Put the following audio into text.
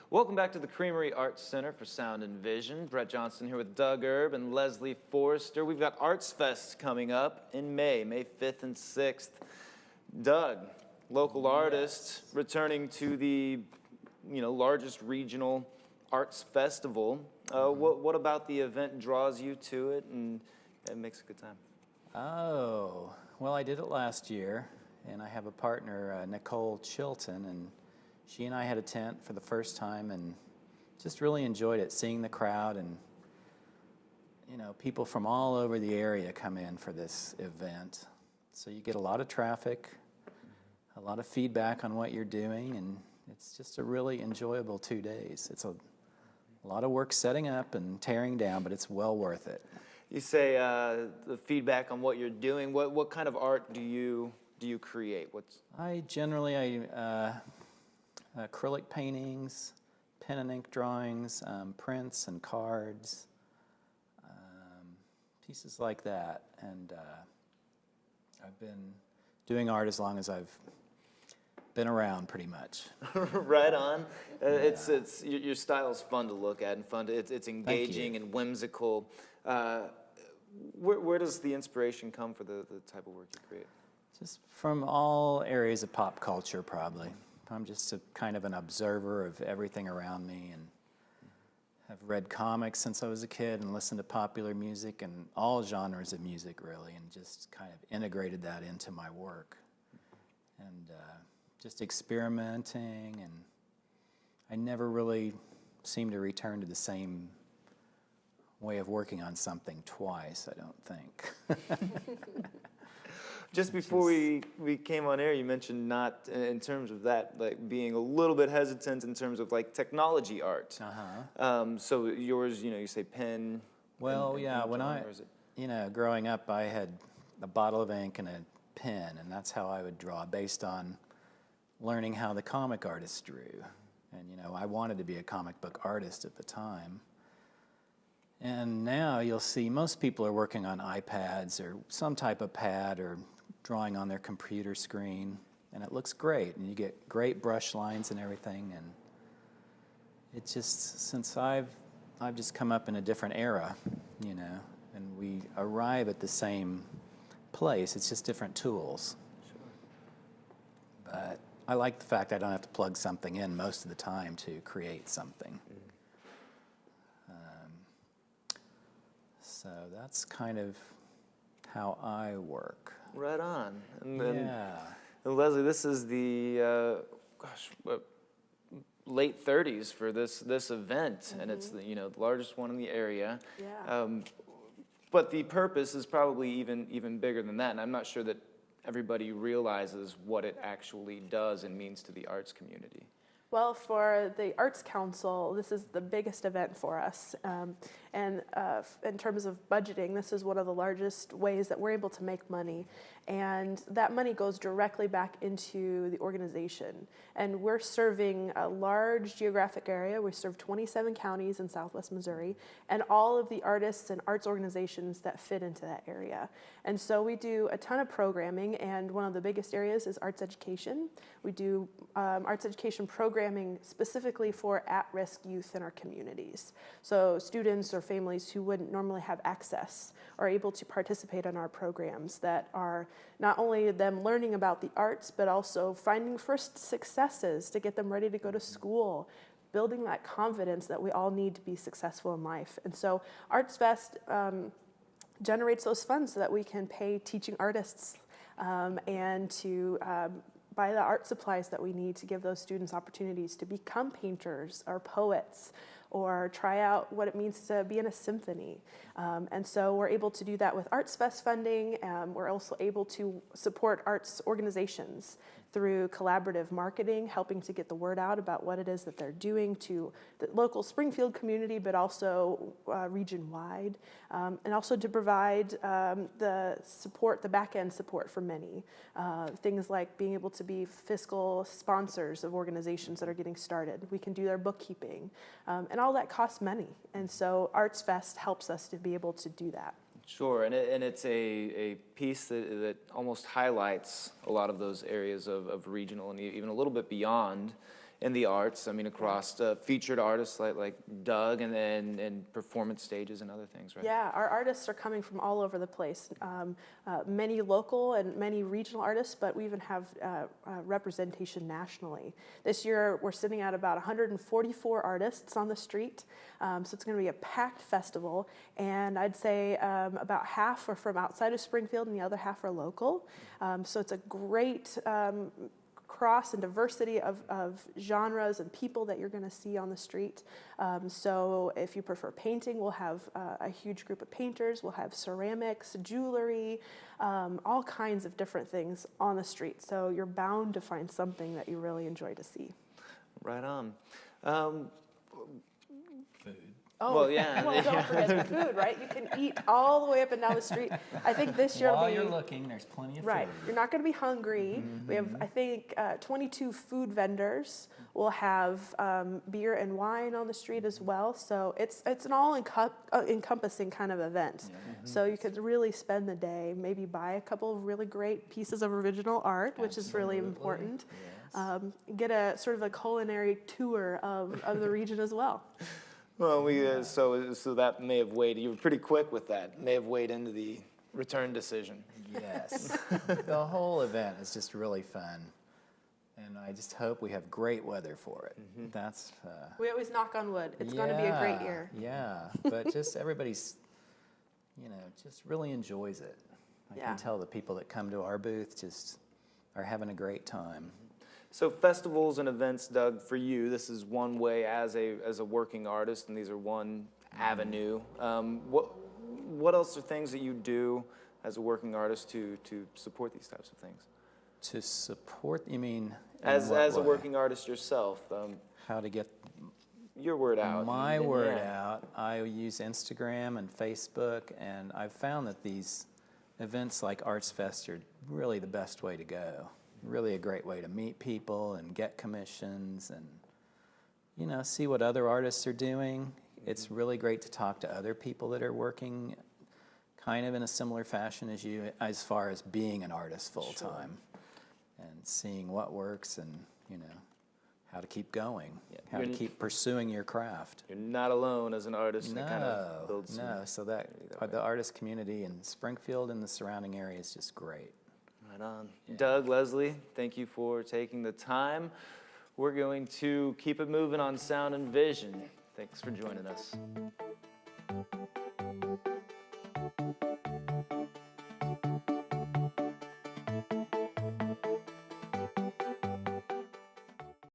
Welcome back to the Creamery Arts Center for Sound and Vision. Brett Johnston here with Doug Erb and Leslie Forrester. We've got ArtsFest coming up in May 5th and 6th. Doug, local artist, returning to the largest regional arts festival. What about the event draws you to it and makes a good time? Oh, well, I did it last year, and I have a partner, Nicole Chilton, and she and I had a tent for the first time and just really enjoyed it, seeing the crowd, and people from all over the area come in for this event. So you get a lot of traffic, a lot of feedback on what you're doing, and it's just a really enjoyable 2 days. It's a lot of work setting up and tearing down, but it's well worth it. You say the feedback on what you're doing. What kind of art do you create? I acrylic paintings, pen and ink drawings, prints and cards, pieces like that. And I've been doing art as long as I've been around, pretty much. Right on. It's your style's fun to look at and fun. It's engaging and whimsical. Where does the inspiration come for the type of work you create? Just from all areas of pop culture, probably. I'm just kind of an observer of everything around me, and have read comics since I was a kid and listened to popular music and all genres of music, really, and just kind of integrated that into my work. And just experimenting, and I never really seem to return to the same way of working on something twice, I don't think. Just before we came on air, you mentioned not, in terms of that, like being a little bit hesitant in terms of like technology art. So yours, you say pen. Well, and yeah, when drawing, growing up, I had a bottle of ink and a pen, and that's how I would draw, based on learning how the comic artists drew. And I wanted to be a comic book artist at the time. And now you'll see most people are working on iPads or some type of pad or drawing on their computer screen, and it looks great, and you get great brush lines and everything. And it's just, since I've just come up in a different era, and we arrive at the same place. It's just different tools. Sure. But I like the fact I don't have to plug something in most of the time to create something. So that's kind of how I work. Right on. And then, yeah. And Leslie, this is the late 30s for this event, and it's the largest one in the area. Yeah. But the purpose is probably even bigger than that, and I'm not sure that everybody realizes what it actually does and means to the arts community. Well, for the Arts Council, this is the biggest event for us. And in terms of budgeting, this is one of the largest ways that we're able to make money. And that money goes directly back into the organization. And we're serving a large geographic area. We serve 27 counties in Southwest Missouri, and all of the artists and arts organizations that fit into that area. And so we do a ton of programming, and one of the biggest areas is arts education. We do arts education programming specifically for at-risk youth in our communities. So students or families who wouldn't normally have access are able to participate in our programs that are not only them learning about the arts, but also finding first successes to get them ready to go to school, building that confidence that we all need to be successful in life. And so ArtsFest generates those funds so that we can pay teaching artists and to buy the art supplies that we need to give those students opportunities to become painters or poets, or try out what it means to be in a symphony. And so we're able to do that with ArtsFest funding. We're also able to support arts organizations through collaborative marketing, helping to get the word out about what it is that they're doing to the local Springfield community, but also region-wide, and also to provide the support, the back-end support for many. Things like being able to be fiscal sponsors of organizations that are getting started. We can do their bookkeeping, and all that costs money. And so ArtsFest helps us to be able to do that. Sure, and it's a piece that almost highlights a lot of those areas of regional and even a little bit beyond in the arts. I mean, across featured artists like Doug and performance stages and other things, right? Yeah, our artists are coming from all over the place. Many local and many regional artists, but we even have representation nationally. This year, we're sitting at about 144 artists on the street. So it's going to be a packed festival, and I'd say about half are from outside of Springfield and the other half are local. So it's a great cross and diversity of genres and people that you're going to see on the street. So if you prefer painting, we'll have a huge group of painters. We'll have ceramics, jewelry, all kinds of different things on the street. So you're bound to find something that you really enjoy to see. Right on. Food. Oh, Well, yeah. Well, don't forget the food, right? You can eat all the way up and down the street. I think this year While will be... you're looking, there's plenty of Right. food. You're not going to be hungry. We have, I think, 22 food vendors. We'll have beer and wine on the street as well. So it's an all-encompassing kind of event. So you could really spend the day, maybe buy a couple of really great pieces of original art, which is really important. Yes. Get a sort of a culinary tour of the region as well. Well, so that may have weighed. You were pretty quick with that. May have weighed into the return decision. Yes. The whole event is just really fun. And I just hope we have great weather for it. That's... We always knock on wood. It's going to be a great year. Yeah, but just everybody's, just really enjoys it. I can tell the people that come to our booth just are having a great time. So festivals and events, Doug, for you, this is one way as a working artist, and these are one avenue. What else are things that you do as a working artist to support these types of things? To support, you mean? As a working artist yourself, how to get your word out. my word out? I use Instagram and Facebook, and I've found that these events like ArtsFest are really the best way to go. Really a great way to meet people and get commissions and, see what other artists are doing. It's really great to talk to other people that are working kind of in a similar fashion as you, as far as being an artist full-time. And seeing what works and, how to keep going, how to keep pursuing your craft. You're not alone as an artist. That kind of builds So that the artist community in Springfield and the surrounding area is just great. Right on. Yeah. Doug, Leslie, thank you for taking the time. We're going to keep it moving on Sound and Vision. Thanks for joining us.